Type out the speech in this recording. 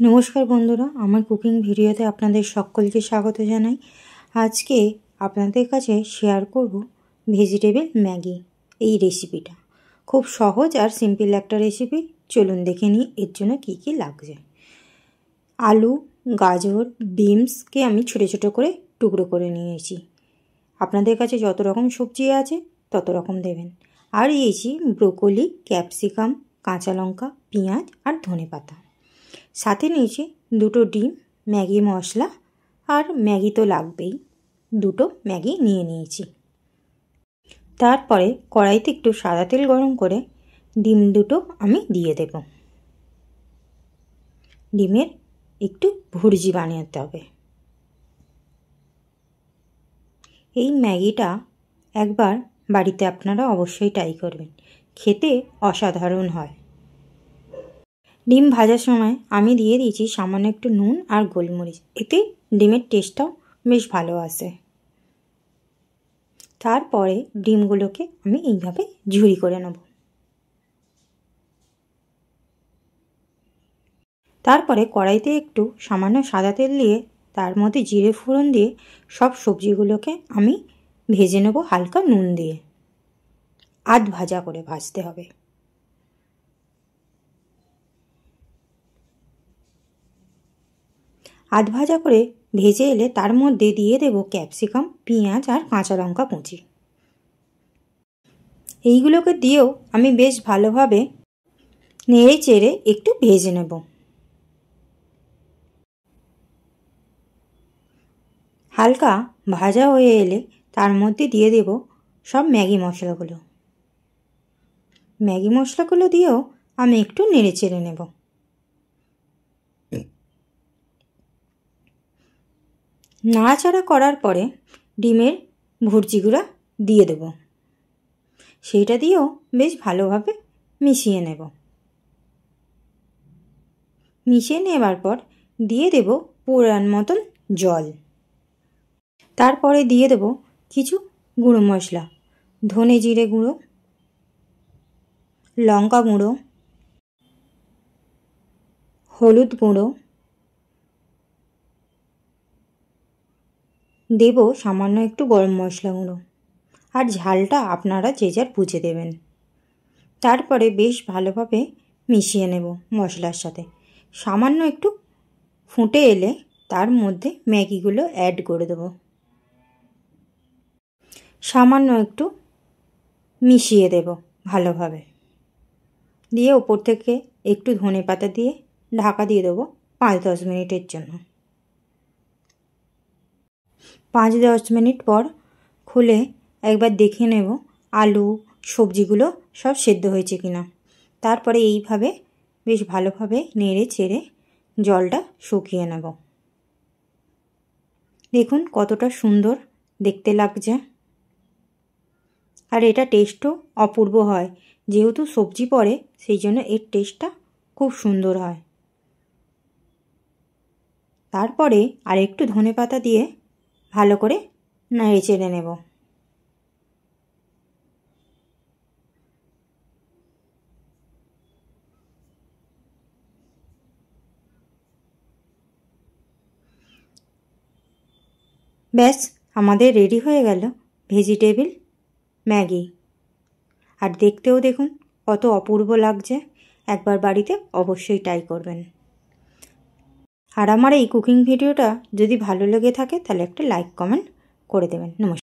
নমস্কার বন্ধুরা, আমার কুকিং ভিডিওতে আপনাদের সকলকে স্বাগত জানাই। আজকে আপনাদের কাছে শেয়ার করব ভেজিটেবল ম্যাগি। এই রেসিপিটা খুব সহজ আর সিম্পল একটা রেসিপি। চলুন দেখে নিই এর জন্য কী কী লাগছে। আলু, গাজর, বিনসকে আমি ছোটো ছোটো করে টুকরো করে নিয়েছি। আপনাদের কাছে যত রকম সবজি আছে তত রকম দেবেন। আর দিয়েছি ব্রোকলি, ক্যাপসিকাম, কাঁচা লঙ্কা, পেঁয়াজ আর ধনেপাতা। সাথে নিয়েছি দুটো ডিম, ম্যাগি মশলা আর ম্যাগি তো লাগবেই, দুটো ম্যাগি নিয়ে নিয়েছি। তারপরে কড়াইতে একটু সাদা তেল গরম করে ডিম দুটো আমি দিয়ে দেব। ডিমের একটু ভুর্জি বানাতে হবে। এই ম্যাগিটা একবার বাড়িতে আপনারা অবশ্যই ট্রাই করবেন, খেতে অসাধারণ হয়। ডিম ভাজার সময় আমি দিয়ে দিয়েছি সামান্য একটু নুন আর গোলমরিচ, এতে ডিমের টেস্টটাও বেশ ভালো আসে। তারপরে ডিমগুলোকে আমি এইভাবে ঝুরি করে নেব। তারপরে কড়াইতে একটু সামান্য সাদা তেল দিয়ে তার মধ্যে জিরে ফোড়ন দিয়ে সব সবজিগুলোকে আমি ভেজে নেব হালকা নুন দিয়ে। আধ ভাজা করে ভাজতে হবে। আধ ভাজা করে ভেজে এলে তার মধ্যে দিয়ে দেব ক্যাপসিকাম, পেঁয়াজ আর কাঁচা লঙ্কা কুচি। এইগুলোকে দিয়েও আমি বেশ ভালোভাবে নেড়ে চেড়ে একটু ভেজে নেব। হালকা ভাজা হয়ে এলে তার মধ্যে দিয়ে দেব সব ম্যাগি মশলাগুলো। ম্যাগি মশলাগুলো দিয়েও আমি একটু নেড়ে চেড়ে নেব। নাড়াচাড়া করার পরে ডিমের ভুর্জিগুলো দিয়ে দেব। সেইটা দিয়েও বেশ ভালোভাবে মিশিয়ে নেব। মিশিয়ে নেবার পর দিয়ে দেব পরিমাণ মতন জল। তারপরে দিয়ে দেব কিছু গুঁড়ো মশলা, ধনে জিরে গুঁড়ো, লঙ্কা গুঁড়ো, হলুদ গুঁড়ো, দেব সামান্য একটু গরম মশলা গুঁড়ো, আর ঝালটা আপনারা যে যার বুঝে দেবেন। তারপরে বেশ ভালোভাবে মিশিয়ে নেব মশলার সাথে। সামান্য একটু ফুটে এলে তার মধ্যে ম্যাগিগুলো অ্যাড করে দেব। সামান্য একটু মিশিয়ে দেব ভালোভাবে, দিয়ে ওপর থেকে একটু ধনেপাতা দিয়ে ঢাকা দিয়ে দেবো 5-10 মিনিটের জন্য। 5-10 মিনিট পর খুলে একবার দেখে নেব আলু, সবজিগুলো সব সেদ্ধ হয়েছে কিনা। তারপরে এইভাবে বেশ ভালোভাবে নেড়ে চেড়ে জলটা শুকিয়ে নেব। দেখুন কতটা সুন্দর দেখতে লাগছে, আর এটা টেস্টও অপূর্ব হয়। যেহেতু সবজি পড়ে সেই জন্য এর টেস্টটা খুব সুন্দর হয়। তারপরে আর একটু ধনেপাতা দিয়ে ভালো করে নেড়ে চেড়ে নেব। ব্যাস আমাদের রেডি হয়ে গেল ভেজিটেবল ম্যাগি। আর দেখতেও দেখুন কত অপূর্ব লাগছে। একবার বাড়িতে অবশ্যই ট্রাই করবেন। আর আমার এই কুকিং ভিডিওটা যদি ভালো লেগে থাকে তাহলে একটা লাইক কমেন্ট করে দেবেন। নমস্কার।